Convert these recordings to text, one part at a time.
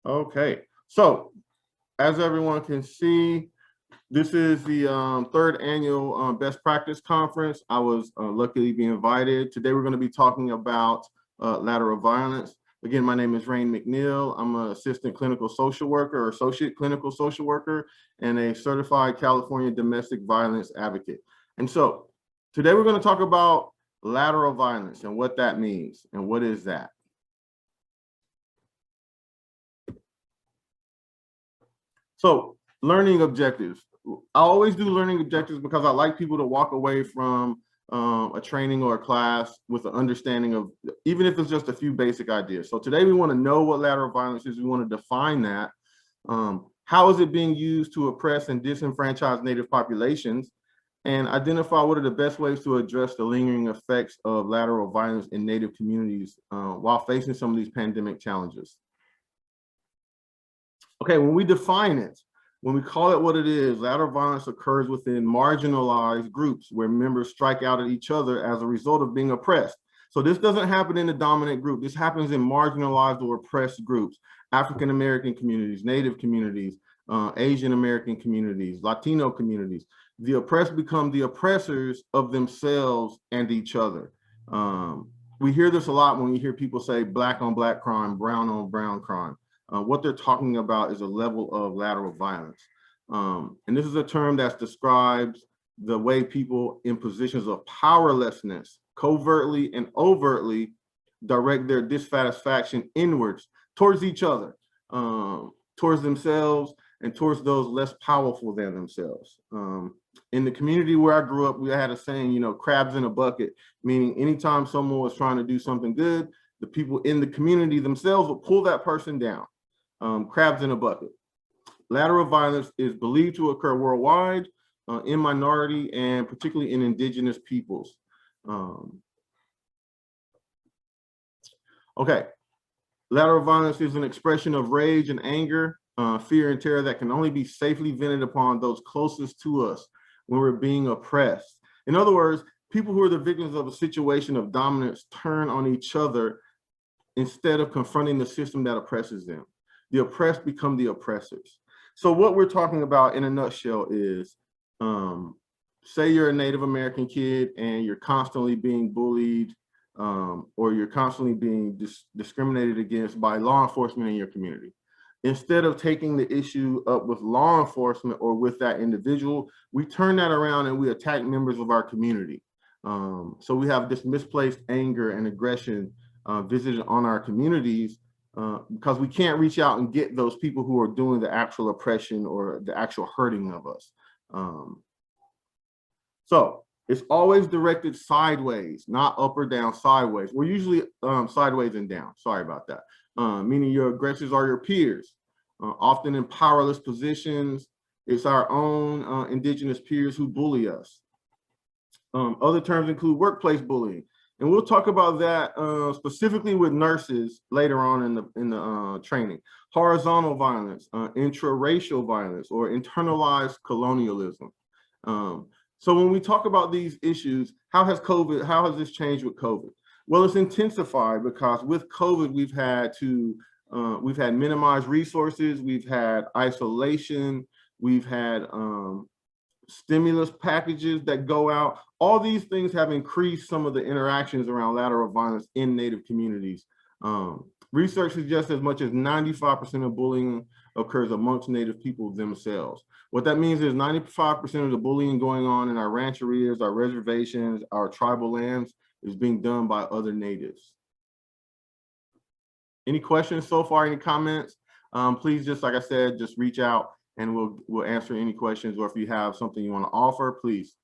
Okay, so as everyone can see, this is the third annual Best Practice Conference. I was lucky to be invited. Today we're going to be talking about lateral violence. Again, my name is McNeill. I'm an assistant clinical social worker or associate clinical social worker and a certified California domestic violence advocate. And so today we're going to talk about lateral violence and what that means and what is that. So learning objectives. I always do learning objectives because I like people to walk away from a training or a class with an understanding of, even if it's just a few basic ideas. So today we want to know what lateral violence is. We want to define that. How is it being used to oppress and disenfranchise Native populations, and identify what are the best ways to address the lingering effects of lateral violence in Native communities while facing some of these pandemic challenges. Okay, when we define it, when we call it what it is, lateral violence occurs within marginalized groups where members strike out at each other as a result of being oppressed. So this doesn't happen in the dominant group. This happens in marginalized or oppressed groups, African American communities, Native communities, Asian American communities, Latino communities. The oppressed become the oppressors of themselves and each other. We hear this a lot when we hear people say black on black crime, brown on brown crime. What they're talking about is a level of lateral violence. And this is a term that describes the way people in positions of powerlessness covertly and overtly direct their dissatisfaction inwards towards each other, towards themselves, and towards those less powerful than themselves. In the community where I grew up, we had a saying, you know, crabs in a bucket, meaning anytime someone was trying to do something good, the people in the community themselves would pull that person down. Crabs in a bucket. Lateral violence is believed to occur worldwide in minority and particularly in indigenous peoples. Okay, lateral violence is an expression of rage and anger, fear and terror that can only be safely vented upon those closest to us when we're being oppressed. In other words, people who are the victims of a situation of dominance turn on each other instead of confronting the system that oppresses them. The oppressed become the oppressors. So what we're talking about in a nutshell is, say you're a Native American kid and you're constantly being bullied or you're constantly being discriminated against by law enforcement in your community. Instead of taking the issue up with law enforcement or with that individual, we turn that around and we attack members of our community. So we have this misplaced anger and aggression visited on our communities because we can't reach out and get those people who are doing the actual oppression or the actual hurting of us. So it's always directed sideways, not up or down, sideways. We're usually sideways and down, sorry about that. Meaning your aggressors are your peers, often in powerless positions. It's our own indigenous peers who bully us. Other terms include workplace bullying. And we'll talk about that specifically with nurses later on in the training. Horizontal violence, intraracial violence, or internalized colonialism. So when we talk about these issues, how has this changed with COVID? Well, it's intensified because with COVID, we've had minimized resources, we've had isolation, we've had stimulus packages that go out. All these things have increased some of the interactions around lateral violence in Native communities. Research suggests as much as 95% of bullying occurs amongst Native people themselves. What that means is 95% of the bullying going on in our rancherias, our reservations, our tribal lands is being done by other Natives. Any questions so far, any comments? Please just, like I said, just reach out and we'll answer any questions, or if you have something you want to offer, please.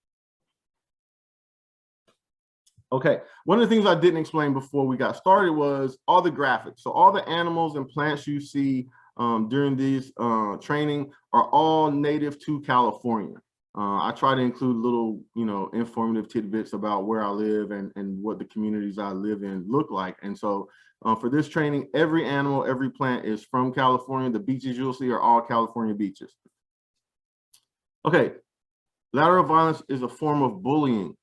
Okay, one of the things I didn't explain before we got started was all the graphics. So all the animals and plants you see during these training are all native to California. I try to include little, informative tidbits about where I live and what the communities I live in look like. And so for this training, every animal, every plant is from California. The beaches you'll see are all California beaches. Okay, lateral violence is a form of bullying.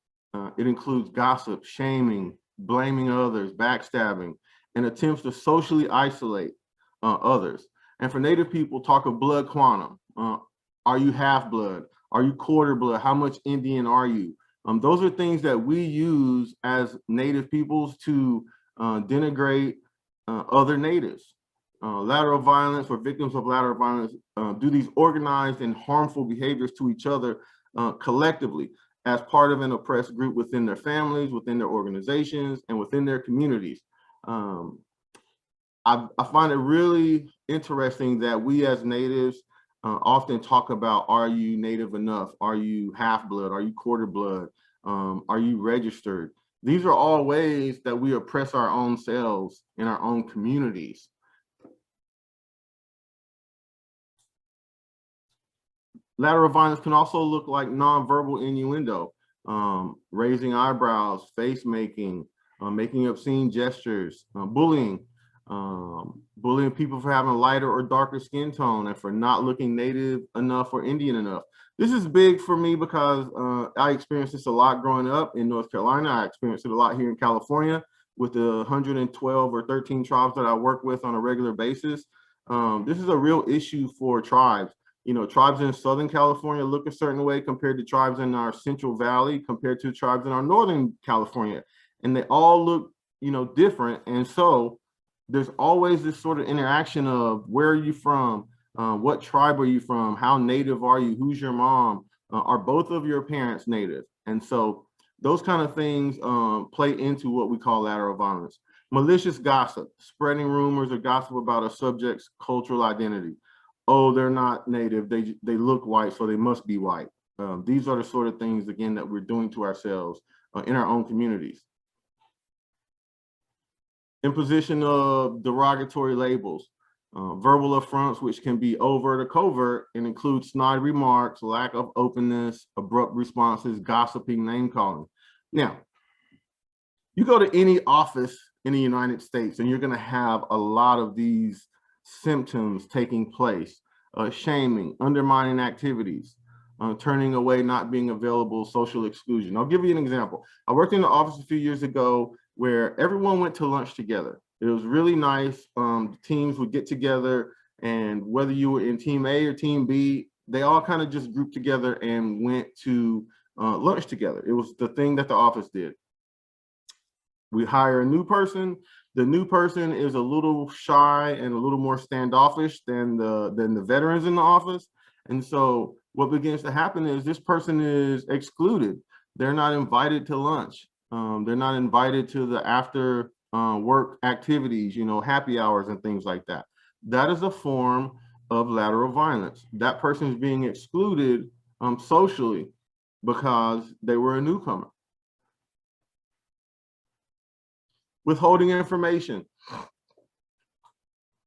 It includes gossip, shaming, blaming others, backstabbing, and attempts to socially isolate others. And for Native people, talk of blood quantum. Are you half blood? Are you quarter blood? How much Indian are you? Those are things that we use as Native peoples to denigrate other natives. Lateral violence, or victims of lateral violence, do these organized and harmful behaviors to each other collectively as part of an oppressed group within their families, within their organizations, and within their communities. I find it really interesting that we as natives often talk about, are you Native enough? Are you half blood? Are you quarter blood? Are you registered? These are all ways that we oppress our own selves in our own communities. Lateral violence can also look like nonverbal innuendo, raising eyebrows, face making, making obscene gestures, bullying, bullying people for having a lighter or darker skin tone and for not looking Native enough or Indian enough. This is big for me because I experienced this a lot growing up in North Carolina. I experienced it a lot here in California with the 112 or 13 tribes that I work with on a regular basis. This is a real issue for tribes. You know, tribes in Southern California look a certain way compared to tribes in our Central Valley, compared to tribes in our Northern California. And they all look, you know, different. And so there's always this sort of interaction of, where are you from? What tribe are you from? How Native are you? Who's your mom? Are both of your parents Native? And so those kind of things play into what we call lateral violence. Malicious gossip, spreading rumors or gossip about a subject's cultural identity. Oh, they're not Native, they look white, so they must be white. These are the sort of things, again, that we're doing to ourselves in our own communities. Imposition of derogatory labels, verbal affronts, which can be overt or covert and include snide remarks, lack of openness, abrupt responses, gossiping, name calling. Now, you go to any office in the United States and you're going to have a lot of these symptoms taking place: shaming, undermining activities, turning away, not being available, social exclusion. I'll give you an example. I worked in the office a few years ago where everyone went to lunch together. It was really nice. Teams would get together, and whether you were in team A or team B, they all kind of just grouped together and went to lunch together. It was the thing that the office did. We hire a new person. The new person is a little shy and a little more standoffish than the veterans in the office. And so what begins to happen is this person is excluded. They're not invited to lunch. They're not invited to the after work activities, you know, happy hours and things like that. That is a form of lateral violence. That person is being excluded socially because they were a newcomer. Withholding information.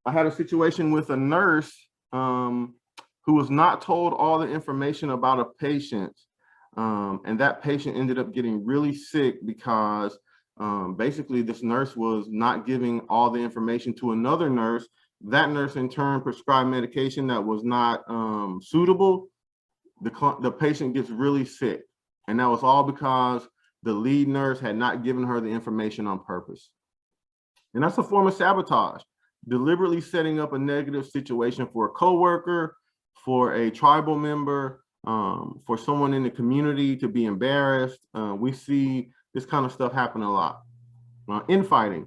I had a situation with a nurse who was not told all the information about a patient. And that patient ended up getting really sick because basically this nurse was not giving all the information to another nurse. That nurse in turn prescribed medication that was not suitable. The patient gets really sick. And that was all because the lead nurse had not given her the information on purpose. And that's a form of sabotage, deliberately setting up a negative situation for a coworker, for a tribal member, for someone in the community to be embarrassed. We see this kind of stuff happen a lot. Infighting,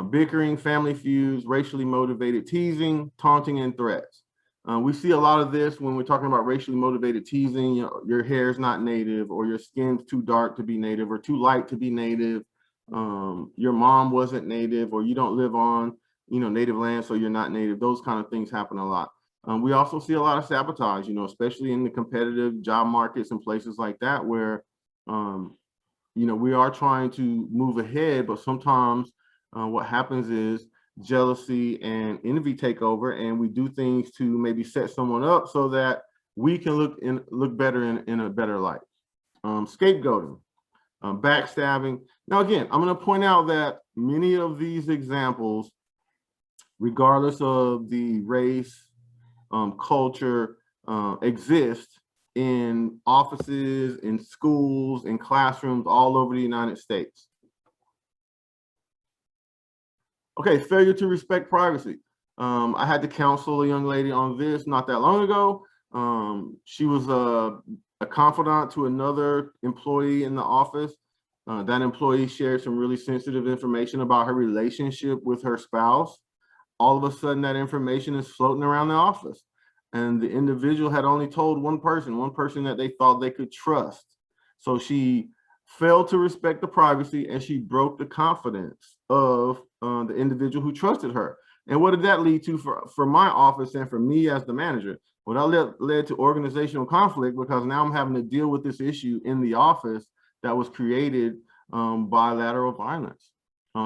bickering, family feuds, racially motivated teasing, taunting, and threats. We see a lot of this when we're talking about racially motivated teasing. You know, your hair is not Native, or your skin's too dark to be Native, or too light to be Native. Your mom wasn't Native, or you don't live on, you know, Native land, so you're not Native. Those kind of things happen a lot. We also see a lot of sabotage, you know, especially in the competitive job markets and places like that, where, you know, we are trying to move ahead, but sometimes what happens is jealousy and envy take over, and we do things to maybe set someone up so that we can look better in a better light. Scapegoating, backstabbing. Now, again, I'm going to point out that many of these examples, regardless of the race, culture, exist in offices, in schools, in classrooms all over the United States. Okay, failure to respect privacy. I had to counsel a young lady on this not that long ago. She was a confidant to another employee in the office. That employee shared some really sensitive information about her relationship with her spouse. All of a sudden, that information is floating around the office. And the individual had only told one person that they thought they could trust. So she failed to respect the privacy, and she broke the confidence of the individual who trusted her. And what did that lead to for my office and for me as the manager? Well, that led to organizational conflict, because now I'm having to deal with this issue in the office that was created by lateral violence.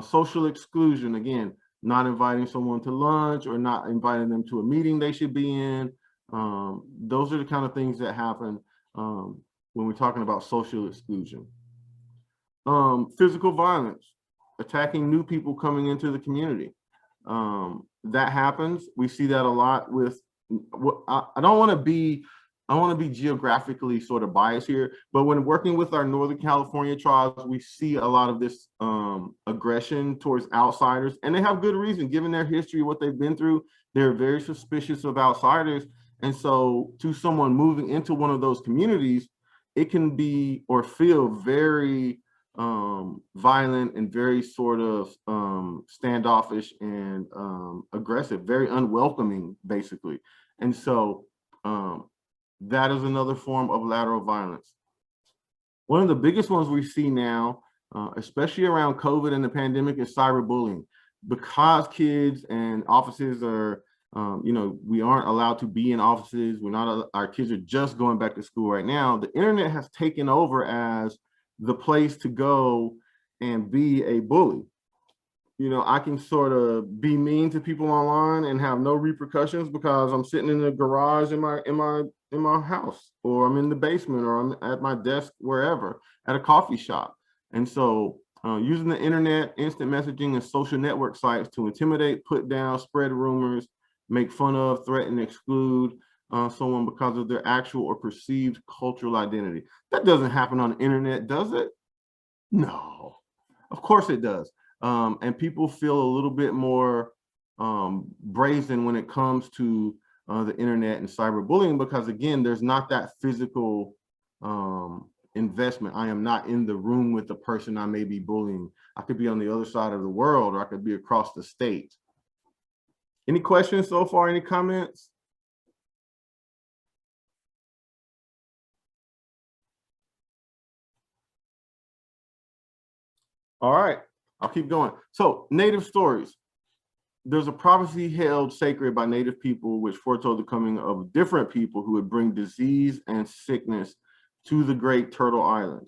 Social exclusion, again, not inviting someone to lunch or not inviting them to a meeting they should be in. Those are the kind of things that happen when we're talking about social exclusion. Physical violence, attacking new people coming into the community. That happens. We see that a lot with, I don't want to be geographically sort of biased here, but when working with our Northern California tribes, we see a lot of this aggression towards outsiders, and they have good reason, given their history, what they've been through. They're very suspicious of outsiders. And so to someone moving into one of those communities, it can be or feel very violent and very sort of standoffish and aggressive, very unwelcoming, basically. And so that is another form of lateral violence. One of the biggest ones we see now, especially around COVID and the pandemic, is cyberbullying. Because kids and offices are, we aren't allowed to be in offices. Our kids are just going back to school right now. The internet has taken over as the place to go and be a bully. I can sort of be mean to people online and have no repercussions because I'm sitting in the garage in my house, or I'm in the basement, or I'm at my desk, wherever, at a coffee shop. And so using the internet, instant messaging, and social network sites to intimidate, put down, spread rumors, make fun of, threaten, exclude someone because of their actual or perceived cultural identity. That doesn't happen on the internet, does it? No, of course it does. And people feel a little bit more brazen when it comes to the internet and cyberbullying, because again, there's not that physical investment. I am not in the room with the person I may be bullying. I could be on the other side of the world, or I could be across the state. Any questions so far? Any comments? All right, I'll keep going. So, Native stories. There's a prophecy held sacred by Native people which foretold the coming of different people who would bring disease and sickness to the Great Turtle Island.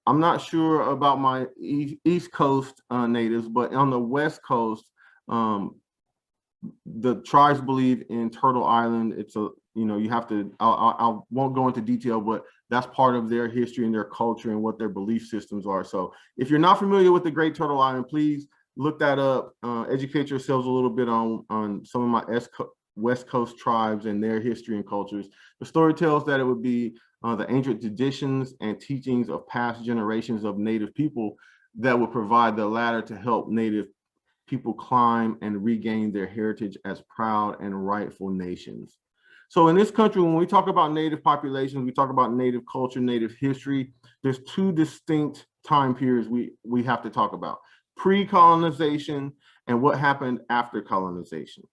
I'm not sure about my East Coast natives, but on the West Coast, the tribes believe in Turtle Island. It's you have to, I won't go into detail, but that's part of their history and their culture and what their belief systems are. So if you're not familiar with the Great Turtle Island, please look that up, educate yourselves a little bit on some of my West Coast tribes and their history and cultures. The story tells that it would be the ancient traditions and teachings of past generations of Native people that would provide the ladder to help Native people climb and regain their heritage as proud and rightful nations. So in this country, when we talk about Native populations, we talk about Native culture, Native history, there's two distinct time periods we have to talk about: pre-colonization and what happened after colonization.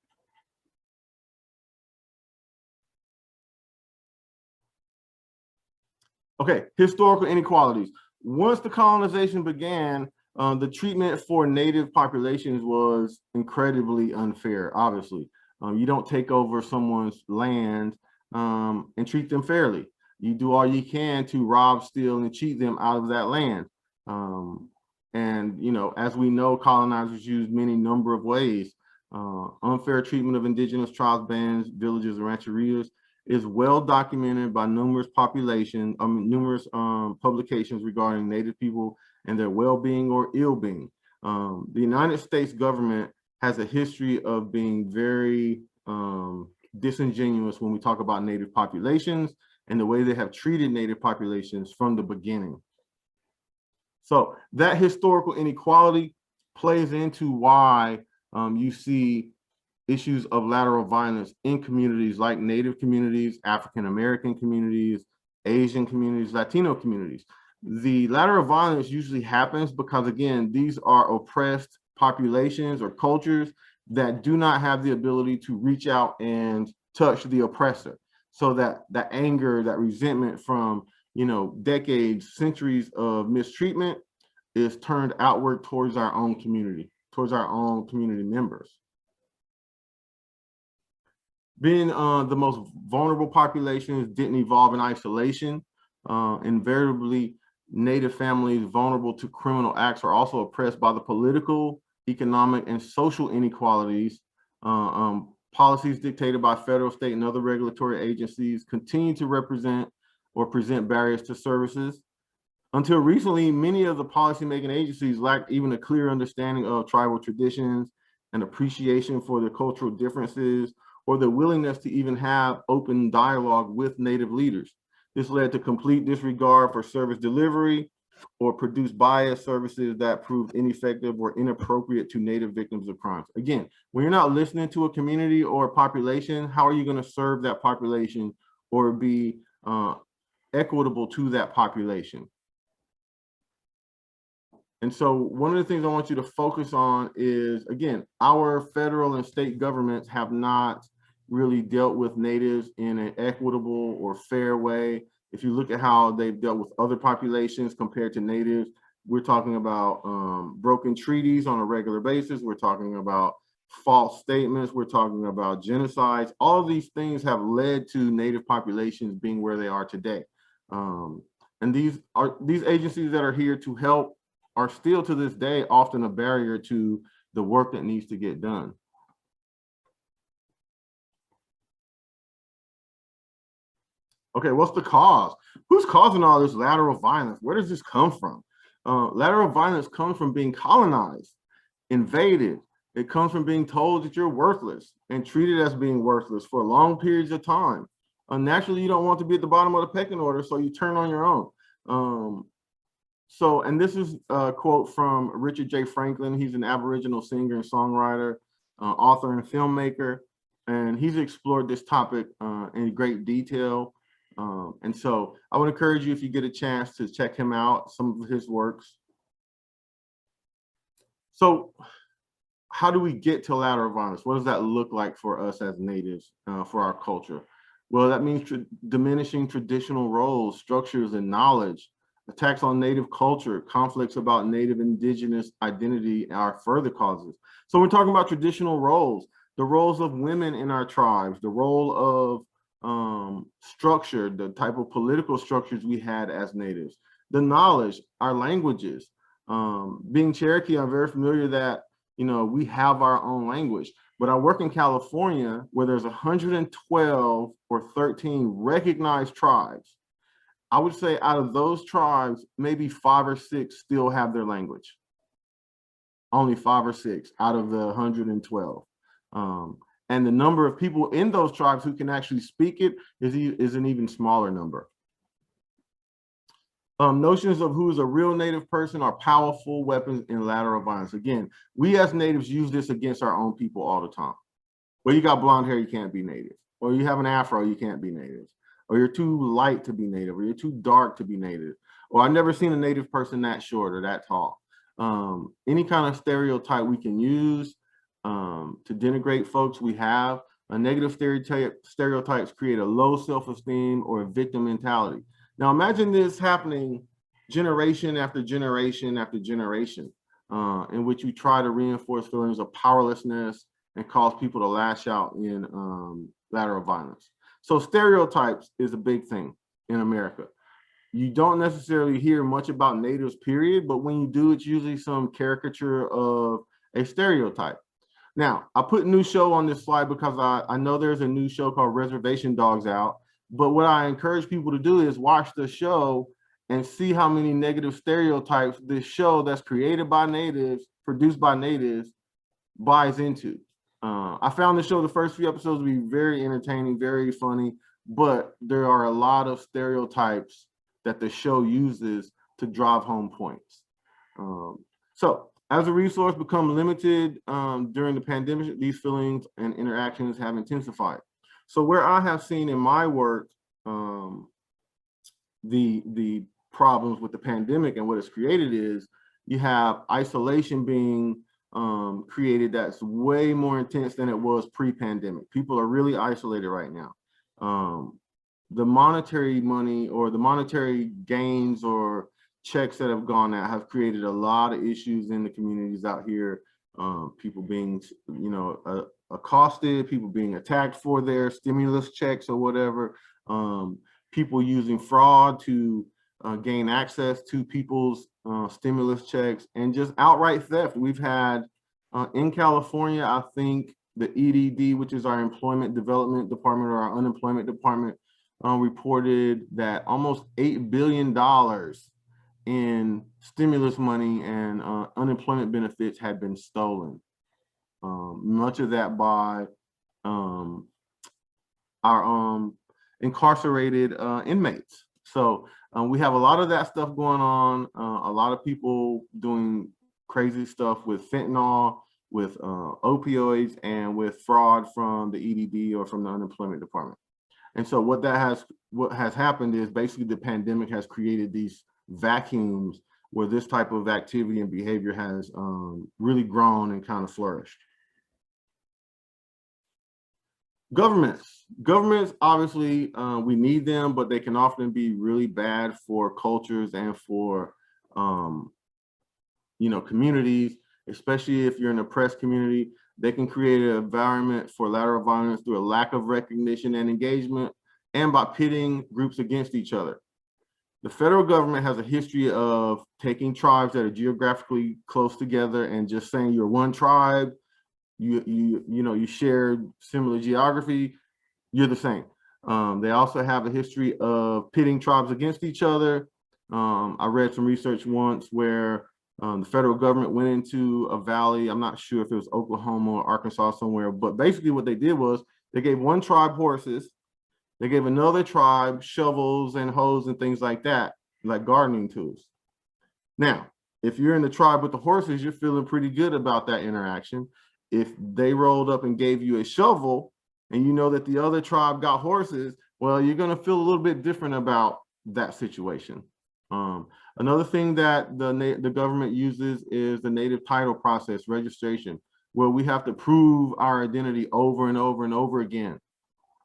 Okay, historical inequalities. Once the colonization began, the treatment for Native populations was incredibly unfair, obviously. You don't take over someone's land and treat them fairly. You do all you can to rob, steal, and cheat them out of that land. And, as we know, colonizers used many number of ways. Unfair treatment of indigenous tribes, bands, villages, and rancherias is well documented by numerous publications regarding Native people and their well-being or ill-being. The United States government has a history of being very disingenuous when we talk about Native populations and the way they have treated Native populations from the beginning. So that historical inequality plays into why you see issues of lateral violence in communities like Native communities, African American communities, Asian communities, Latino communities. The lateral violence usually happens because, again, these are oppressed populations or cultures that do not have the ability to reach out and touch the oppressor. So that anger, that resentment from, you know, decades, centuries of mistreatment is turned outward towards our own community, towards our own community members. Being the most vulnerable populations didn't evolve in isolation. Invariably, Native families vulnerable to criminal acts are also oppressed by the political, economic, and social inequalities. Policies dictated by federal, state, and other regulatory agencies continue to represent or present barriers to services. Until recently, many of the policymaking agencies lacked even a clear understanding of tribal traditions and appreciation for their cultural differences, or the willingness to even have open dialogue with Native leaders. This led to complete disregard for service delivery or produced biased services that proved ineffective or inappropriate to Native victims of crimes. Again, when you're not listening to a community or a population, how are you going to serve that population or be equitable to that population? And so one of the things I want you to focus on is, again, our federal and state governments have not really dealt with Natives in an equitable or fair way. If you look at how they've dealt with other populations compared to Natives, we're talking about broken treaties on a regular basis. We're talking about false statements. We're talking about genocides. All of these things have led to Native populations being where they are today. And these agencies that are here to help are still to this day often a barrier to the work that needs to get done. Okay, what's the cause? Who's causing all this lateral violence? Where does this come from? Lateral violence comes from being colonized, invaded. It comes from being told that you're worthless and treated as being worthless for long periods of time. Naturally, you don't want to be at the bottom of the pecking order, so you turn on your own. And this is a quote from Richard J. Franklin. He's an Aboriginal singer and songwriter, author and filmmaker, and he's explored this topic in great detail. And so I would encourage you, if you get a chance, to check him out, some of his works. So how do we get to lateral violence? What does that look like for us as Natives, for our culture? Well, that means diminishing traditional roles, structures, and knowledge. Attacks on Native culture, conflicts about Native Indigenous identity are further causes. So we're talking about traditional roles, the roles of women in our tribes, the role of structure, the type of political structures we had as Natives, the knowledge, our languages. Being Cherokee, I'm very familiar that, you know, we have our own language, but I work in California where there's 112 or 13 recognized tribes. I would say out of those tribes, maybe 5 or 6 still have their language. Only 5 or 6 out of the 112. And the number of people in those tribes who can actually speak it is an even smaller number. Notions of who is a real Native person are powerful weapons in lateral violence. Again, we as Natives use this against our own people all the time. Well, you got blonde hair, you can't be Native. Or you have an afro, you can't be Native. Or you're too light to be Native, or you're too dark to be Native. Or I've never seen a Native person that short or that tall. Any kind of stereotype we can use to denigrate folks we have. Negative stereotypes create a low self-esteem or a victim mentality. Now imagine this happening generation after generation after generation, in which you try to reinforce feelings of powerlessness and cause people to lash out in lateral violence. So stereotypes is a big thing in America. You don't necessarily hear much about Natives, period, but when you do, it's usually some caricature of a stereotype. Now, I put new show on this slide because I know there's a new show called Reservation Dogs out, but what I encourage people to do is watch the show and see how many negative stereotypes this show that's created by Natives, produced by Natives, buys into. I found the show, the first few episodes, to be very entertaining, very funny, but there are a lot of stereotypes that the show uses to drive home points. So As the resource become limited during the pandemic, these feelings and interactions have intensified. So where I have seen in my work the problems with the pandemic and what it's created is you have isolation being created that's way more intense than it was pre-pandemic. People are really isolated right now. The monetary money or the monetary gains or checks that have gone out have created a lot of issues in the communities out here. People being, accosted, people being attacked for their stimulus checks or whatever. People using fraud to gain access to people's stimulus checks, and just outright theft. We've had in California, I think the EDD, which is our Employment Development Department or our Unemployment Department, reported that almost $8 billion in stimulus money and unemployment benefits had been stolen. Much of that by our incarcerated inmates. So we have a lot of that stuff going on. A lot of people doing crazy stuff with fentanyl, with opioids, and with fraud from the EDD or from the unemployment department. And so what has happened is basically the pandemic has created these vacuums where this type of activity and behavior has really grown and kind of flourished. Governments, obviously, we need them, but they can often be really bad for cultures and for, communities, especially if you're an oppressed community. They can create an environment for lateral violence through a lack of recognition and engagement, and by pitting groups against each other. The federal government has a history of taking tribes that are geographically close together and just saying you're one tribe. You share similar geography, you're the same. They also have a history of pitting tribes against each other. I read some research once where the federal government went into a valley. I'm not sure if it was Oklahoma or Arkansas somewhere, but basically what they did was they gave one tribe horses, they gave another tribe shovels and hoes and things like that, like gardening tools. Now, if you're in the tribe with the horses, you're feeling pretty good about that interaction. If they rolled up and gave you a shovel and you know that the other tribe got horses, well, you're going to feel a little bit different about that situation. Another thing that the government uses is the native title process, registration, where we have to prove our identity over and over and over again.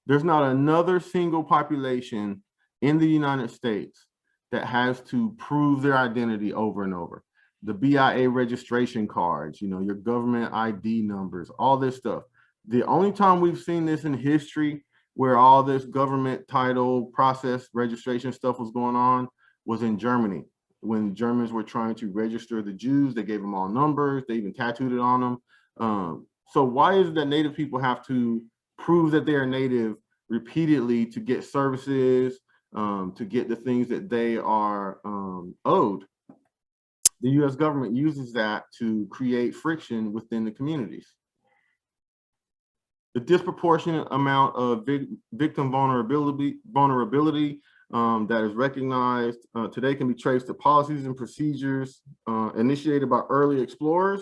There's not another single population in the United States that has to prove their identity over and over. The BIA registration cards, your government ID numbers, all this stuff. The only time we've seen this in history where all this government title process registration stuff was going on was in Germany. When Germans were trying to register the Jews, they gave them all numbers, they even tattooed it on them. So why is it that Native people have to prove that they are Native repeatedly to get services, to get the things that they are owed? The US government uses that to create friction within the communities. The disproportionate amount of victim vulnerability that is recognized today can be traced to policies and procedures initiated by early explorers,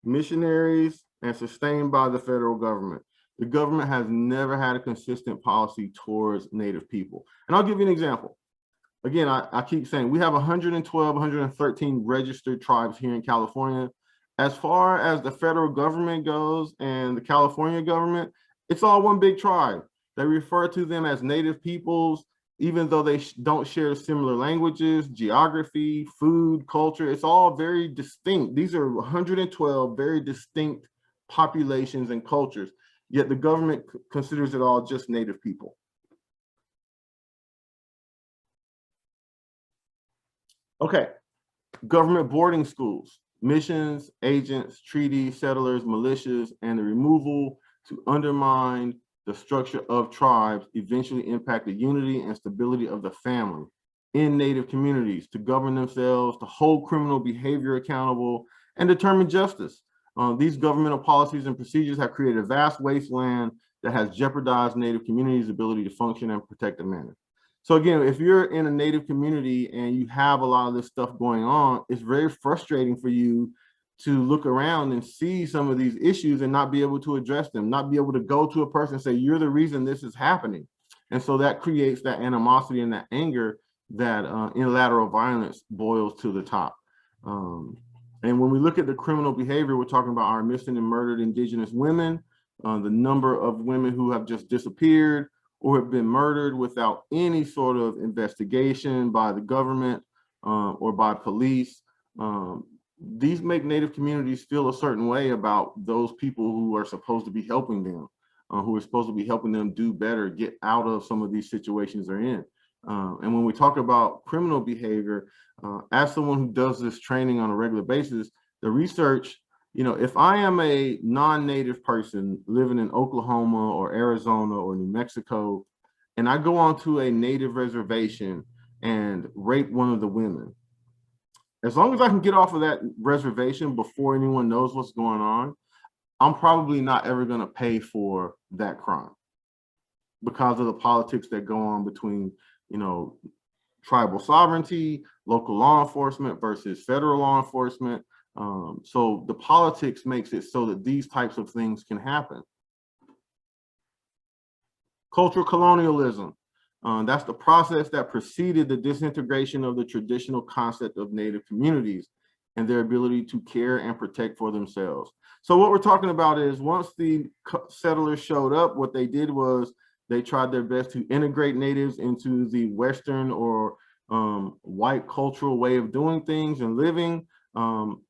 missionaries, and sustained by the federal government. The government has never had a consistent policy towards Native people. And I'll give you an example. Again, I keep saying we have 112, 113 registered tribes here in California. As far as the federal government goes and the California government, it's all one big tribe. They refer to them as Native peoples, even though they don't share similar languages, geography, food, culture. It's all very distinct. These are 112 very distinct populations and cultures, yet the government considers it all just Native people. Okay, government boarding schools, missions, agents, treaties, settlers, militias, and the removal to undermine the structure of tribes eventually impact the unity and stability of the family in Native communities to govern themselves, to hold criminal behavior accountable, and determine justice. These governmental policies and procedures have created a vast wasteland that has jeopardized Native communities' ability to function and protect the manner. So again, if you're in a Native community and you have a lot of this stuff going on, it's very frustrating for you to look around and see some of these issues and not be able to address them, not be able to go to a person and say, you're the reason this is happening. And so that creates that animosity and that anger that unilateral violence boils to the top. And when we look at the criminal behavior, we're talking about our missing and murdered Indigenous women, the number of women who have just disappeared or have been murdered without any sort of investigation by the government or by police. These make Native communities feel a certain way about those people who are supposed to be helping them, who are supposed to be helping them do better, get out of some of these situations they're in. And when we talk about criminal behavior, as someone who does this training on a regular basis, the research, if I am a non-Native person living in Oklahoma or Arizona or New Mexico, and I go onto a Native reservation and rape one of the women, as long as I can get off of that reservation before anyone knows what's going on, I'm probably not ever going to pay for that crime because of the politics that go on between, tribal sovereignty, local law enforcement versus federal law enforcement. So the politics makes it so that these types of things can happen. Cultural colonialism. That's the process that preceded the disintegration of the traditional concept of Native communities and their ability to care and protect for themselves. So what we're talking about is once the settlers showed up, what they did was they tried their best to integrate Natives into the Western or white cultural way of doing things and living,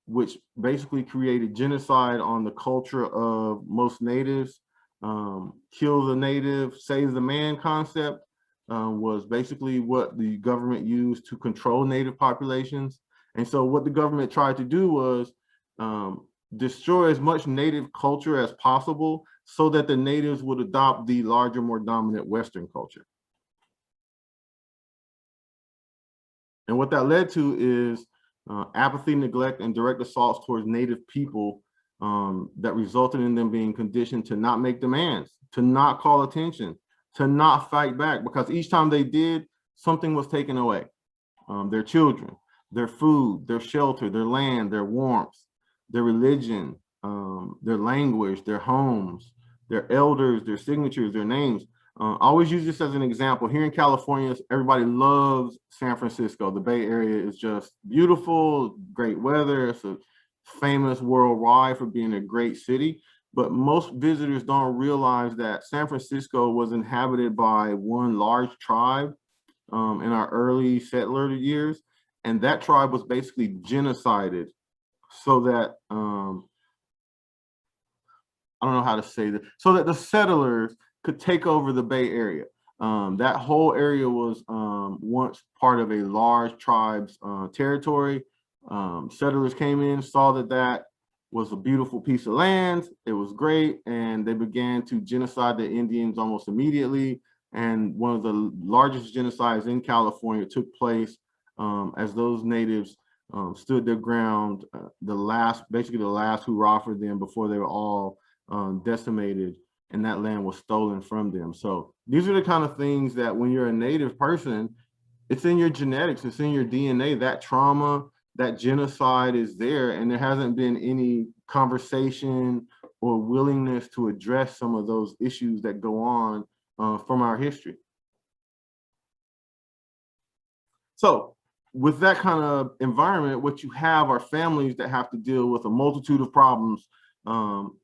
which basically created genocide on the culture of most Natives. Kill the native, save the man concept was basically what the government used to control Native populations. And so what the government tried to do was destroy as much Native culture as possible so that the Natives would adopt the larger, more dominant Western culture. And what that led to is apathy, neglect, and direct assaults towards Native people that resulted in them being conditioned to not make demands, to not call attention, to not fight back, because each time they did, something was taken away. Their children, their food, their shelter, their land, their warmth, their religion, their language, their homes, their elders, their signatures, their names. I always use this as an example. Here in California, everybody loves San Francisco. The Bay Area is just beautiful, great weather. It's a famous worldwide for being a great city. But most visitors don't realize that San Francisco was inhabited by one large tribe in our early settler years. And that tribe was basically genocided so that, I don't know how to say that, so that the settlers could take over the Bay Area. That whole area was once part of a large tribe's territory. Settlers came in, saw that that was a beautiful piece of land. It was great. And they began to genocide the Indians almost immediately. And one of the largest genocides in California took place as those natives stood their ground, basically the last hurrah for them before they were all decimated and that land was stolen from them. So these are the kind of things that when you're a Native person, it's in your genetics, it's in your DNA. That trauma, that genocide is there, and there hasn't been any conversation or willingness to address some of those issues that go on from our history. So with that kind of environment, what you have are families that have to deal with a multitude of problems.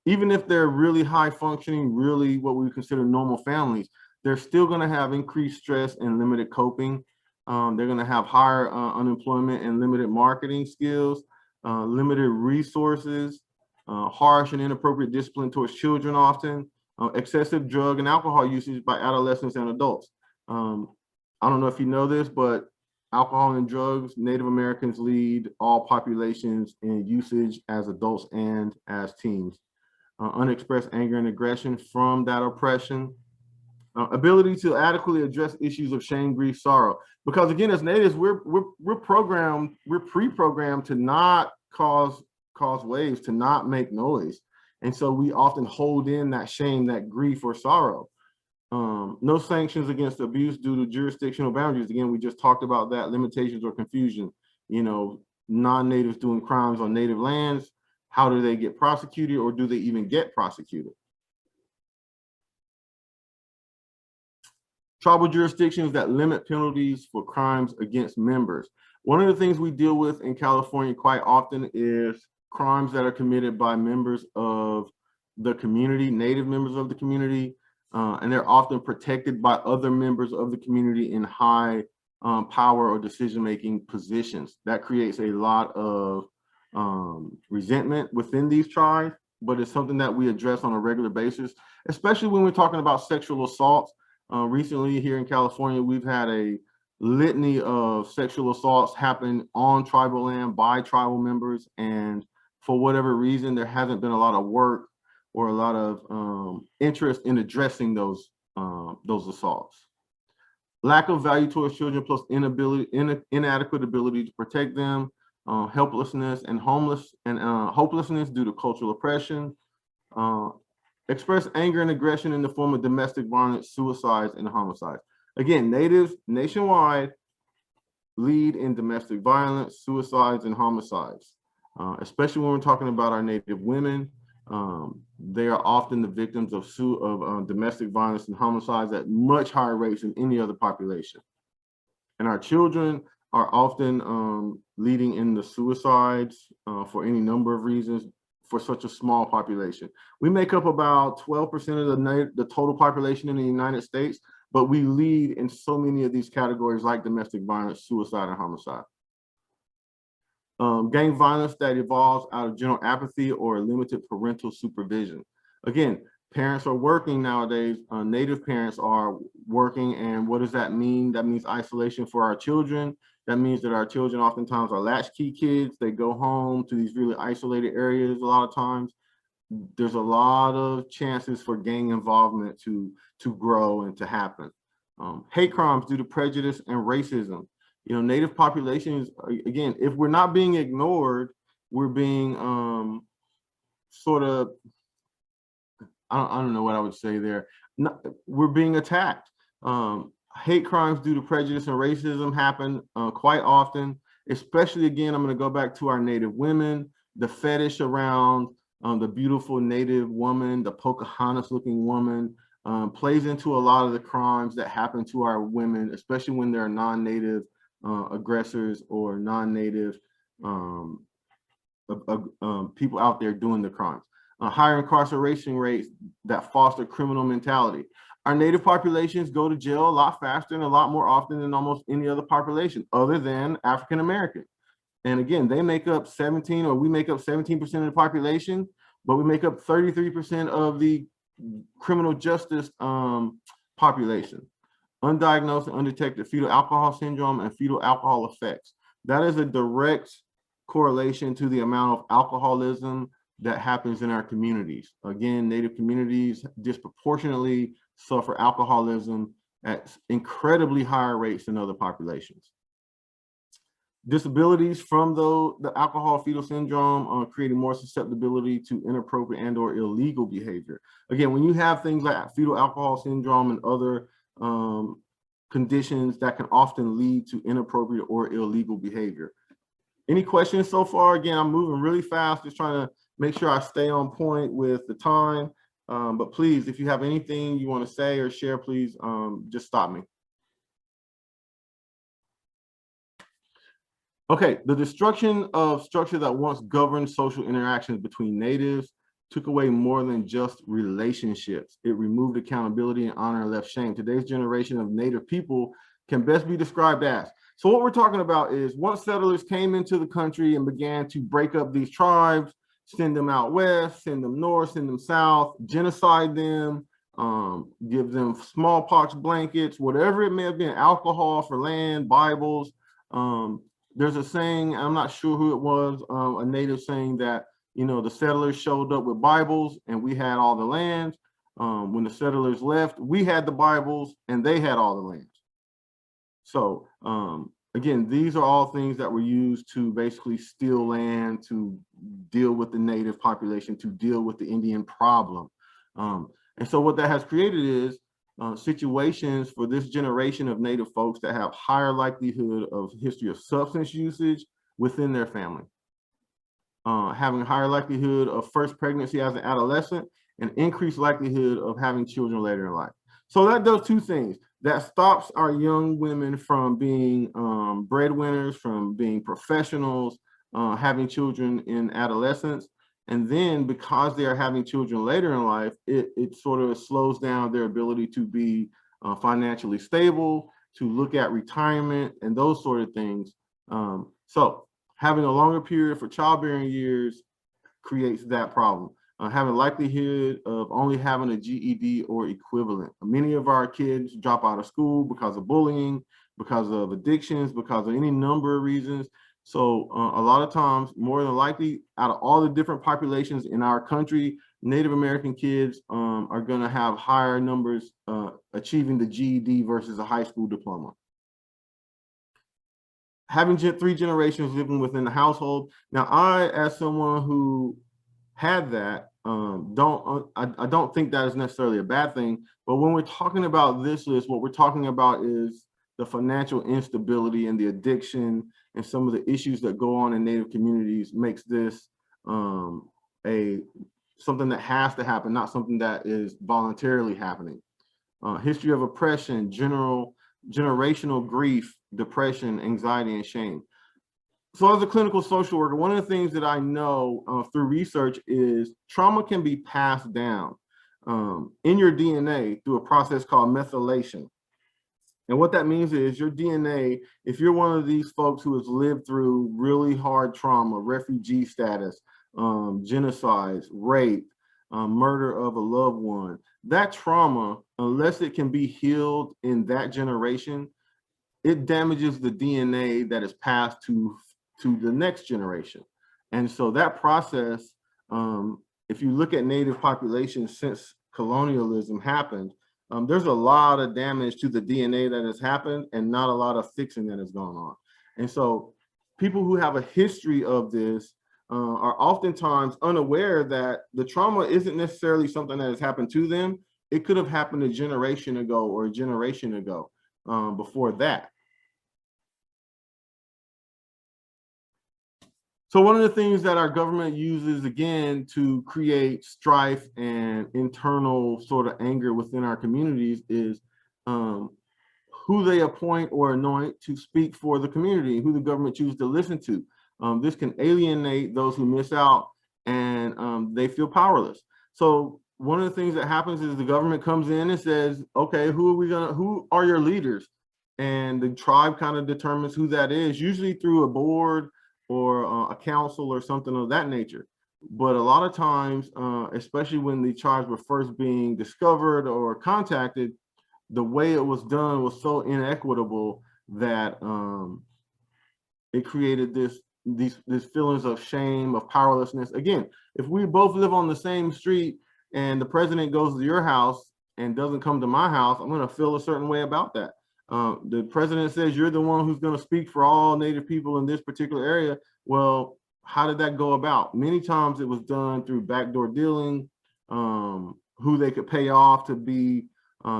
Even if they're really high functioning, really what we consider normal families, they're still going to have increased stress and limited coping. They're going to have higher unemployment and limited marketing skills, limited resources, harsh and inappropriate discipline towards children often, excessive drug and alcohol usage by adolescents and adults. I don't know if you know this, but alcohol and drugs, Native Americans lead all populations in usage as adults and as teens. Unexpressed anger and aggression from that oppression. Ability to adequately address issues of shame, grief, sorrow. Because again, as Natives, we're pre-programmed to not cause waves, to not make noise. And so we often hold in that shame, that grief or sorrow. No sanctions against abuse due to jurisdictional boundaries. Again, we just talked about that, limitations or confusion. Non-Natives doing crimes on Native lands, How do they get prosecuted, or do they even get prosecuted? Tribal jurisdictions that limit penalties for crimes against members. One of the things we deal with in California quite often is crimes that are committed by members of the community, native members of the community, and they're often protected by other members of the community in high power or decision-making positions. That creates a lot of resentment within these tribes, but it's something that we address on a regular basis, especially when we're talking about sexual assaults. Recently here in California, we've had a litany of sexual assaults happen on tribal land by tribal members, and for whatever reason, there hasn't been a lot of work or a lot of interest in addressing those assaults. Lack of value towards children plus inadequate ability to protect them, helplessness and hopelessness due to cultural oppression, express anger and aggression in the form of domestic violence, suicides, and homicides. Again, natives nationwide lead in domestic violence, suicides, and homicides, especially when we're talking about our native women. They are often the victims of domestic violence and homicides at much higher rates than any other population. And our children are often leading in the suicides for any number of reasons for such a small population. We make up about 12% of the total population in the United States, but we lead in so many of these categories like domestic violence, suicide, and homicide. Gang violence that evolves out of general apathy or limited parental supervision. Again, parents are working nowadays, native parents are working, and what does that mean? That means isolation for our children. That means that our children oftentimes are latchkey kids. They go home to these really isolated areas a lot of times. There's a lot of chances for gang involvement to grow and to happen. Hate crimes due to prejudice and racism. You know, native populations, again, if we're not being ignored, we're being sort of, I don't know what I would say there. We're being attacked. Hate crimes due to prejudice and racism happen quite often, especially, again, I'm going to go back to our native women, the fetish around the beautiful native woman, the Pocahontas looking woman, plays into a lot of the crimes that happen to our women, especially when they're non-native aggressors or non-native people out there doing the crimes. Higher incarceration rates that foster criminal mentality. Our native populations go to jail a lot faster and a lot more often than almost any other population other than African American. And again, they make up 17, or we make up 17% of the population, but we make up 33% of the criminal justice population. Undiagnosed and undetected fetal alcohol syndrome and fetal alcohol effects. That is a direct correlation to the amount of alcoholism that happens in our communities. Again, native communities disproportionately suffer alcoholism at incredibly higher rates than other populations. Disabilities from the alcohol fetal syndrome creating more susceptibility to inappropriate and or illegal behavior. Again, when you have things like fetal alcohol syndrome and other conditions, that can often lead to inappropriate or illegal behavior. Any questions so far? Again, I'm moving really fast, just trying to make sure I stay on point with the time. But please, if you have anything you want to say or share, please just stop me. Okay, the destruction of structure that once governed social interactions between natives took away more than just relationships. It removed accountability and honor and left shame. Today's generation of native people can best be described as. So what we're talking about is once settlers came into the country and began to break up these tribes, send them out west, send them north, send them south, genocide them, give them smallpox blankets, whatever it may have been, alcohol for land, Bibles. There's a saying, I'm not sure who it was, a native saying that, you know, the settlers showed up with Bibles and we had all the land. When the settlers left, we had the Bibles and they had all the land. So again, these are all things that were used to basically steal land, to deal with the native population, to deal with the Indian problem. And so what that has created is situations for this generation of native folks that have higher likelihood of history of substance usage within their family. having higher likelihood of first pregnancy as an adolescent, and increased likelihood of having children later in life. So that does two things. That stops our young women from being breadwinners, from being professionals, having children in adolescence. And then because they are having children later in life, it sort of slows down their ability to be financially stable, to look at retirement and those sort of things. So having a longer period for childbearing years creates that problem. Having likelihood of only having a GED or equivalent. Many of our kids drop out of school because of bullying, because of addictions, because of any number of reasons. So a lot of times, more than likely, out of all the different populations in our country, Native American kids are going to have higher numbers achieving the GED versus a high school diploma. Having three generations living within the household. Now, I, as someone who had that, I don't think that is necessarily a bad thing. But when we're talking about this list, what we're talking about is the financial instability and the addiction and some of the issues that go on in Native communities makes this something that has to happen, not something that is voluntarily happening. History of oppression, generational grief, depression, anxiety, and shame. So as a clinical social worker, one of the things that I know through research is trauma can be passed down in your DNA through a process called methylation. And what that means is your DNA, if you're one of these folks who has lived through really hard trauma, refugee status, genocides, rape, murder of a loved one, that trauma, unless it can be healed in that generation, it damages the DNA that is passed to the next generation. And so that process, if you look at Native populations since colonialism happened, there's a lot of damage to the DNA that has happened and not a lot of fixing that has gone on. And so people who have a history of this are oftentimes unaware that the trauma isn't necessarily something that has happened to them. It could have happened a generation ago or a generation ago before that. So one of the things that our government uses, again, to create strife and internal sort of anger within our communities is who they appoint or anoint to speak for the community, who the government chooses to listen to. This can alienate those who miss out, and they feel powerless. So one of the things that happens is the government comes in and says, okay, who are your leaders? And the tribe kind of determines who that is, usually through a board or a council or something of that nature. But a lot of times, especially when the tribes were first being discovered or contacted, the way it was done was so inequitable that it created these feelings of shame, of powerlessness. Again, if we both live on the same street and the president goes to your house and doesn't come to my house, I'm going to feel a certain way about that. The president says you're the one who's going to speak for all Native people in this particular area. Well, how did that go about? Many times it was done through backdoor dealing, who they could pay off to be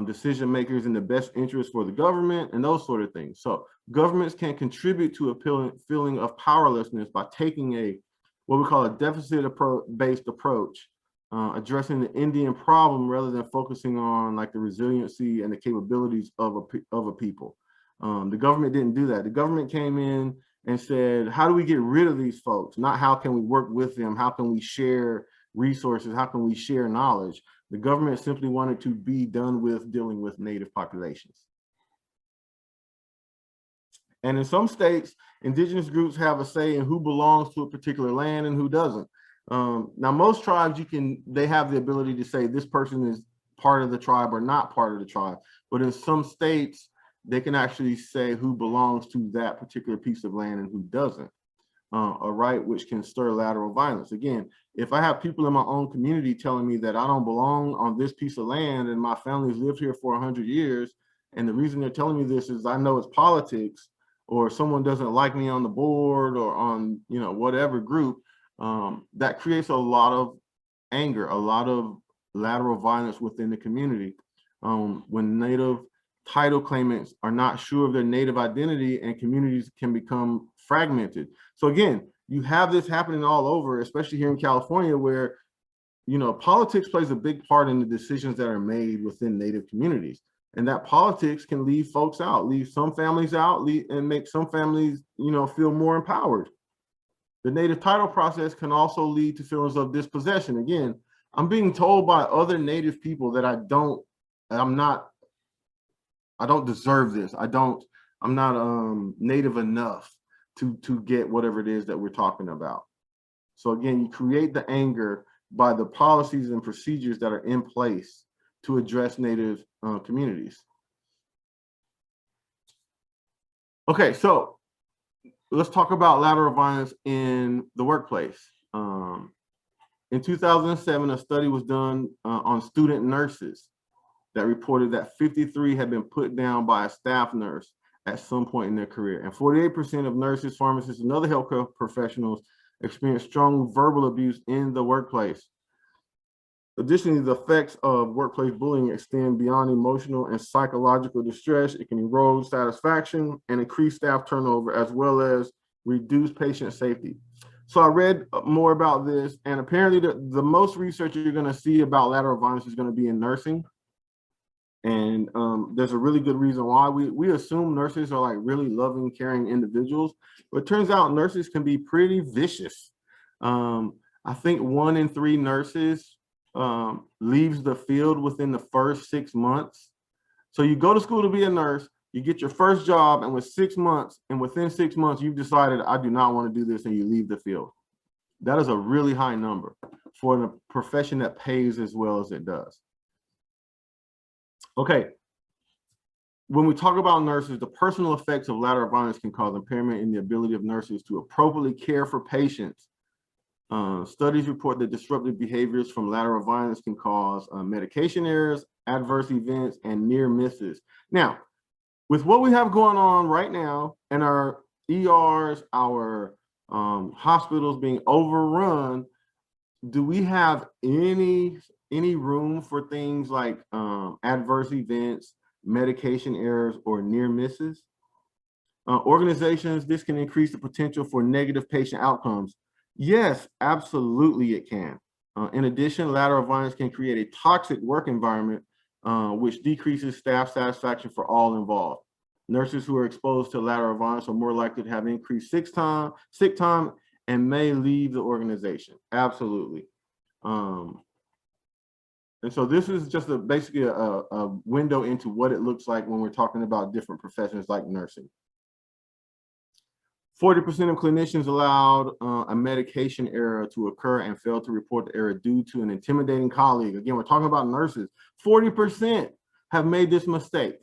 decision makers in the best interest for the government and those sort of things. So governments can contribute to a feeling of powerlessness by taking what we call a deficit-based approach, addressing the Indian problem rather than focusing on like the resiliency and the capabilities of a people. The government didn't do that. The government came in and said, how do we get rid of these folks? Not how can we work with them? How can we share resources? How can we share knowledge? The government simply wanted to be done with dealing with Native populations. And in some states, indigenous groups have a say in who belongs to a particular land and who doesn't. Now, most tribes, they have the ability to say this person is part of the tribe or not part of the tribe. But in some states, they can actually say who belongs to that particular piece of land and who doesn't. A right which can stir lateral violence. Again, if I have people in my own community telling me that I don't belong on this piece of land and my family's lived here for 100 years, and the reason they're telling me this is I know it's politics, or someone doesn't like me on the board or on whatever group, that creates a lot of anger, a lot of lateral violence within the community. When Native title claimants are not sure of their Native identity and communities can become fragmented. So again, you have this happening all over, especially here in California, where, you know, politics plays a big part in the decisions that are made within Native communities. And that politics can leave folks out, leave some families out, and make some families, you know, feel more empowered. The Native title process can also lead to feelings of dispossession. Again, I'm being told by other Native people that I don't deserve this. I'm not Native enough to get whatever it is that we're talking about. So again, you create the anger by the policies and procedures that are in place to address Native communities. Okay, so let's talk about lateral violence in the workplace. In 2007, a study was done on student nurses that reported that 53 had been put down by a staff nurse at some point in their career. And 48% of nurses, pharmacists, and other healthcare professionals experience strong verbal abuse in the workplace. Additionally, the effects of workplace bullying extend beyond emotional and psychological distress. It can erode satisfaction and increase staff turnover, as well as reduce patient safety. So I read more about this, and apparently the most research you're going to see about lateral violence is going to be in nursing. And there's a really good reason why. We assume nurses are like really loving, caring individuals, but it turns out nurses can be pretty vicious. I think 1 in 3 nurses leaves the field within the first 6 months. So you go to school to be a nurse, you get your first job, and within 6 months, you've decided, I do not want to do this, and you leave the field. That is a really high number for a profession that pays as well as it does. Okay, when we talk about nurses, the personal effects of lateral violence can cause impairment in the ability of nurses to appropriately care for patients. Studies report that disruptive behaviors from lateral violence can cause medication errors, adverse events, and near misses. Now, with what we have going on right now and our ERs, our hospitals being overrun, do we have any room for things like adverse events, medication errors, or near misses? Organizations, this can increase the potential for negative patient outcomes. Yes, absolutely it can. In addition, lateral violence can create a toxic work environment, which decreases staff satisfaction for all involved. Nurses who are exposed to lateral violence are more likely to have increased sick time, and may leave the organization. Absolutely. And so this is just basically a window into what it looks like when we're talking about different professions like nursing. 40% of clinicians allowed a medication error to occur and failed to report the error due to an intimidating colleague. Again, we're talking about nurses. 40% have made this mistake.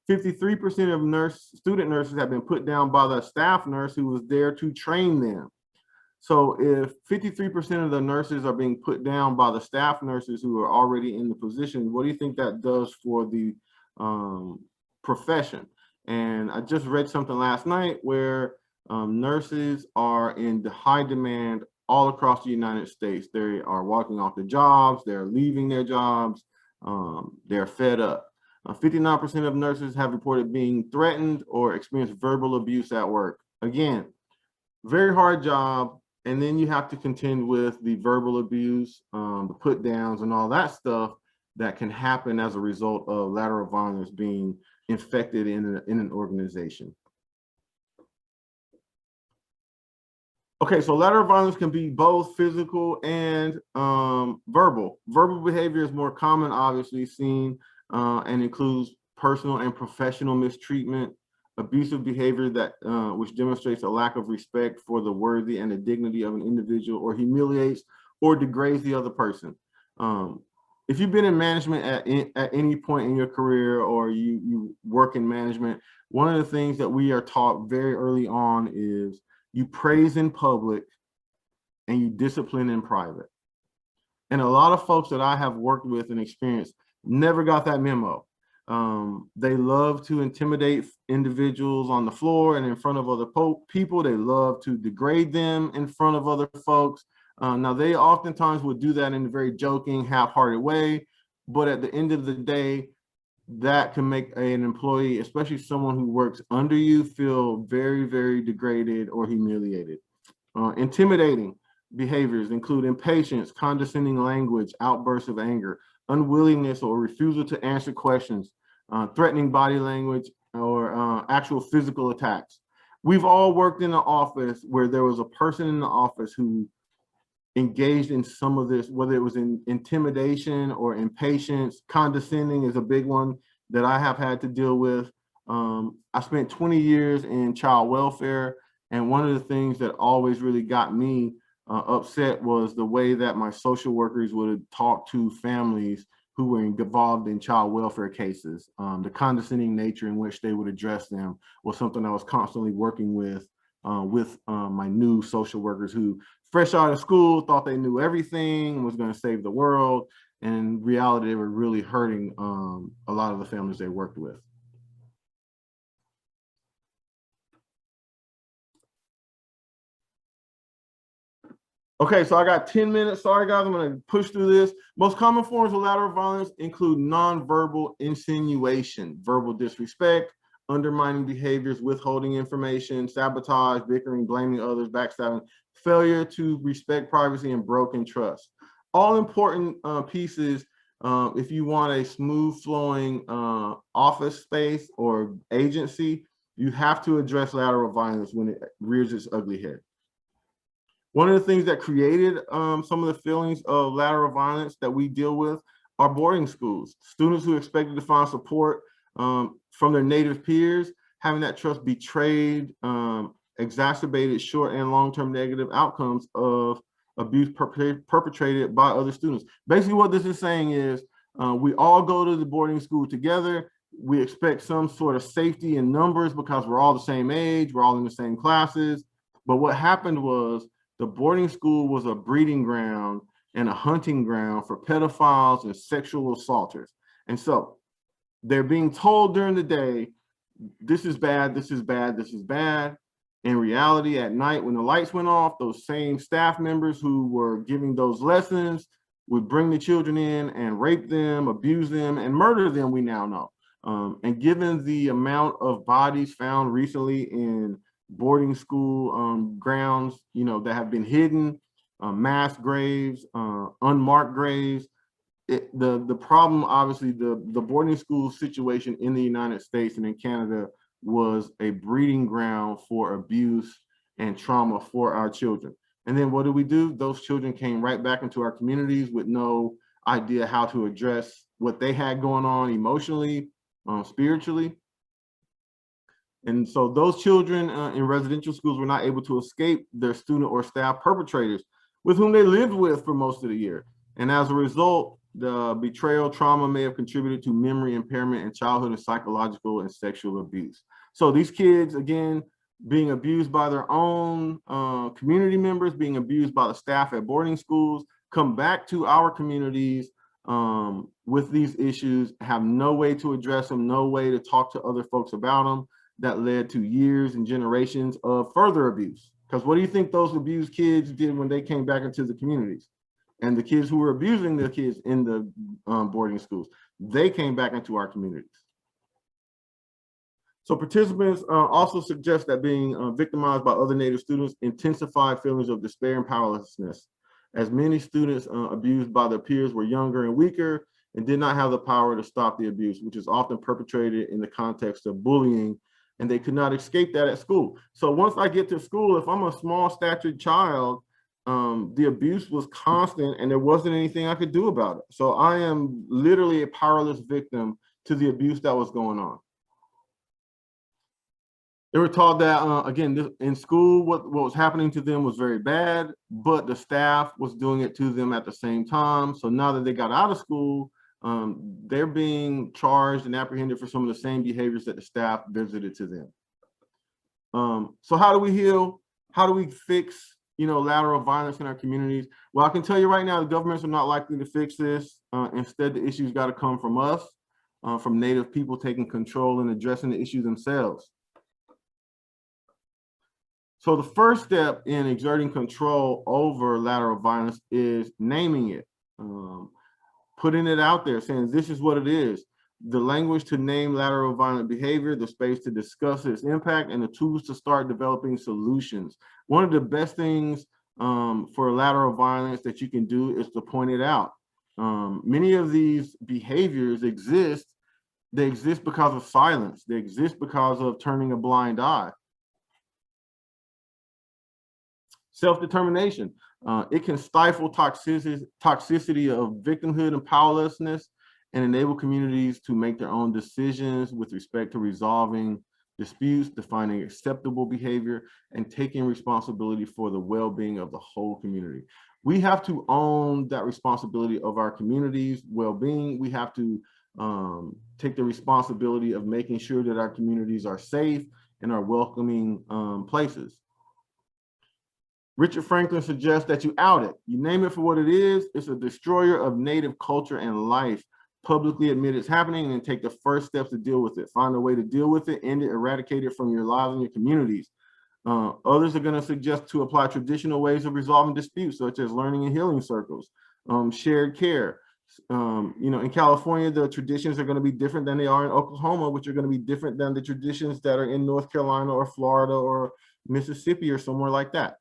53% of student nurses have been put down by the staff nurse who was there to train them. So if 53% of the nurses are being put down by the staff nurses who are already in the position, what do you think that does for the profession? And I just read something last night where nurses are in high demand all across the United States. They are walking off the jobs, they're leaving their jobs, they're fed up. 59% of nurses have reported being threatened or experienced verbal abuse at work. Again, very hard job. And then you have to contend with the verbal abuse, the put downs and all that stuff that can happen as a result of lateral violence being infected in an organization. Okay, so lateral violence can be both physical and verbal. Verbal behavior is more common, obviously seen, and includes personal and professional mistreatment, abusive behavior that which demonstrates a lack of respect for the worthy and the dignity of an individual, or humiliates or degrades the other person. If you've been in management at any point in your career, or you work in management, one of the things that we are taught very early on is you praise in public and you discipline in private. And a lot of folks that I have worked with and experienced never got that memo. They love to intimidate individuals on the floor and in front of other people. They love to degrade them in front of other folks. Now, they oftentimes would do that in a very joking, half-hearted way, but at the end of the day, that can make an employee, especially someone who works under you, feel very, very degraded or humiliated. Intimidating behaviors include impatience, condescending language, outbursts of anger, unwillingness or refusal to answer questions, threatening body language, or actual physical attacks. We've all worked in an office where there was a person in the office who engaged in some of this, whether it was in intimidation or impatience. Condescending is a big one that I have had to deal with. I spent 20 years in child welfare, and one of the things that always really got me upset was the way that my social workers would talk to families who were involved in child welfare cases. The condescending nature in which they would address them was something I was constantly working with my new social workers who, fresh out of school, thought they knew everything and was going to save the world. And in reality, they were really hurting a lot of the families they worked with. Okay, so I got 10 minutes. Sorry, guys, I'm going to push through this. Most common forms of lateral violence include nonverbal insinuation, verbal disrespect, undermining behaviors, withholding information, sabotage, bickering, blaming others, backstabbing, failure to respect privacy, and broken trust. All important pieces if you want a smooth flowing office space or agency, you have to address lateral violence when it rears its ugly head. One of the things that created some of the feelings of lateral violence that we deal with are boarding schools. Students who expected to find support from their native peers, having that trust betrayed, exacerbated short and long-term negative outcomes of abuse perpetrated by other students. Basically what this is saying is we all go to the boarding school together. We expect some sort of safety in numbers because we're all the same age, we're all in the same classes. But what happened was the boarding school was a breeding ground and a hunting ground for pedophiles and sexual assaulters. And so they're being told during the day, this is bad, this is bad, this is bad. In reality, at night when the lights went off, those same staff members who were giving those lessons would bring the children in and rape them, abuse them, and murder them, we now know. And given the amount of bodies found recently in boarding school grounds, that have been hidden, mass graves, unmarked graves, the problem, obviously, the boarding school situation in the United States and in Canada was a breeding ground for abuse and trauma for our children. And then what do? Those children came right back into our communities with no idea how to address what they had going on emotionally, spiritually. And so those children in residential schools were not able to escape their student or staff perpetrators with whom they lived with for most of the year. And as a result, the betrayal trauma may have contributed to memory impairment and childhood and psychological and sexual abuse. So these kids, again, being abused by their own community members, being abused by the staff at boarding schools, come back to our communities with these issues, have no way to address them, no way to talk to other folks about them. That led to years and generations of further abuse. Because what do you think those abused kids did when they came back into the communities? And the kids who were abusing the kids in the boarding schools, they came back into our communities. So participants also suggest that being victimized by other Native students intensified feelings of despair and powerlessness, as many students abused by their peers were younger and weaker and did not have the power to stop the abuse, which is often perpetrated in the context of bullying, and they could not escape that at school. So once I get to school, if I'm a small statured child, the abuse was constant and there wasn't anything I could do about it. So I am literally a powerless victim to the abuse that was going on. They were taught that, again, in school, what was happening to them was very bad, but the staff was doing it to them at the same time. So now that they got out of school, they're being charged and apprehended for some of the same behaviors that the staff visited to them. So how do we heal? How do we fix, lateral violence in our communities? Well, I can tell you right now, the governments are not likely to fix this. Instead, the issues got to come from us, from Native people taking control and addressing the issue themselves. So the first step in exerting control over lateral violence is naming it, putting it out there, saying this is what it is. the language to name lateral violent behavior, the space to discuss its impact, and the tools to start developing solutions. One of the best things for lateral violence that you can do is to point it out. Many of these behaviors exist. They exist because of silence. They exist because of turning a blind eye. Self-determination. It can stifle toxicity of victimhood and powerlessness, and enable communities to make their own decisions with respect to resolving disputes, defining acceptable behavior, and taking responsibility for the well-being of the whole community. We have to own that responsibility of our community's well-being. We have to take the responsibility of making sure that our communities are safe and are welcoming places. Richard Franklin suggests that you out it. You name it for what it is. It's a destroyer of native culture and life. Publicly admit it's happening and then take the first steps to deal with it. Find a way to deal with it, end it, eradicate it from your lives and your communities. Others are going to suggest to apply traditional ways of resolving disputes, such as learning and healing circles, shared care. In California, the traditions are going to be different than they are in Oklahoma, which are going to be different than the traditions that are in North Carolina or Florida or Mississippi or somewhere like that.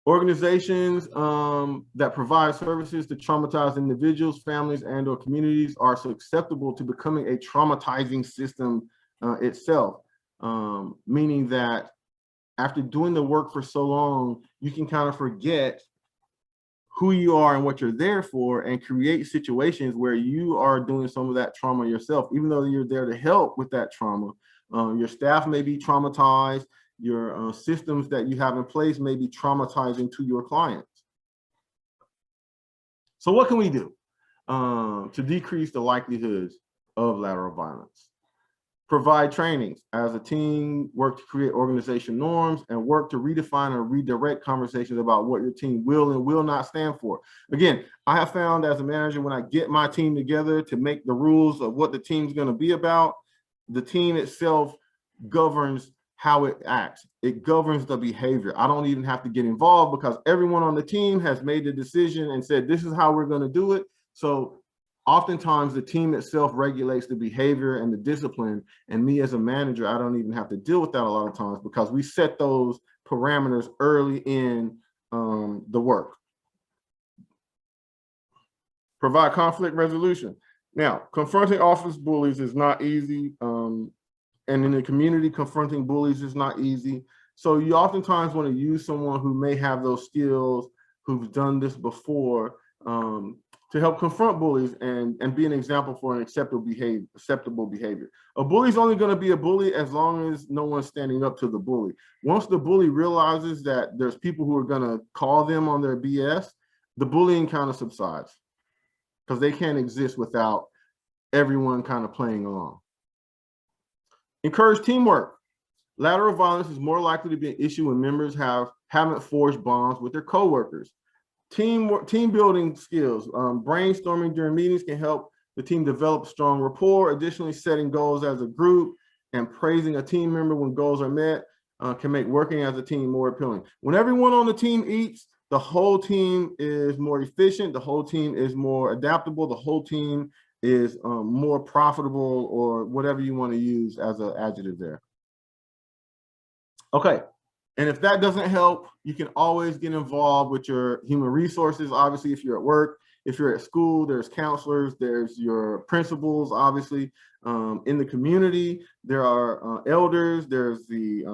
Organizations that provide services to traumatized individuals, families, and or communities are susceptible to becoming a traumatizing system itself, meaning that after doing the work for so long, you can kind of forget who you are and what you're there for and create situations where you are doing some of that trauma yourself, even though you're there to help with that trauma. Your staff may be traumatized. Your systems that you have in place may be traumatizing to your clients. So what can we do to decrease the likelihoods of lateral violence? Provide trainings. As a team, work to create organization norms and work to redefine or redirect conversations about what your team will and will not stand for. Again, I have found as a manager, when I get my team together to make the rules of what the team's going to be about, the team itself governs how it acts. It governs the behavior. I don't even have to get involved because everyone on the team has made the decision and said, this is how we're going to do it. So oftentimes the team itself regulates the behavior and the discipline. And me as a manager, I don't even have to deal with that a lot of times because we set those parameters early in the work. Provide conflict resolution. Now, confronting office bullies is not easy. And in the community, confronting bullies is not easy. So you oftentimes want to use someone who may have those skills, who's done this before, to help confront bullies and be an example for an acceptable behavior. A bully's only going to be a bully as long as no one's standing up to the bully. Once the bully realizes that there's people who are going to call them on their BS, the bullying kind of subsides because they can't exist without everyone kind of playing along. Encourage teamwork. Lateral violence is more likely to be an issue when members haven't forged bonds with their coworkers. Team building skills. Brainstorming during meetings can help the team develop strong rapport. Additionally, setting goals as a group and praising a team member when goals are met can make working as a team more appealing. When everyone on the team eats, the whole team is more efficient. The whole team is more adaptable. The whole team is more profitable, or whatever you want to use as an adjective there. Okay, and if that doesn't help, you can always get involved with your human resources. Obviously, if you're at work, if you're at school, there's counselors, there's your principals, obviously. In the community, there are elders, there's the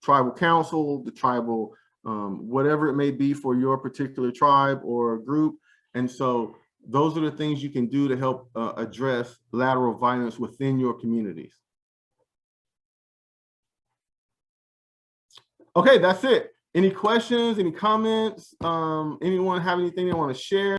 tribal council, the tribal, whatever it may be for your particular tribe or group. And so those are the things you can do to help address lateral violence within your communities. Okay, that's it. Any questions, any comments? Anyone have anything they want to share?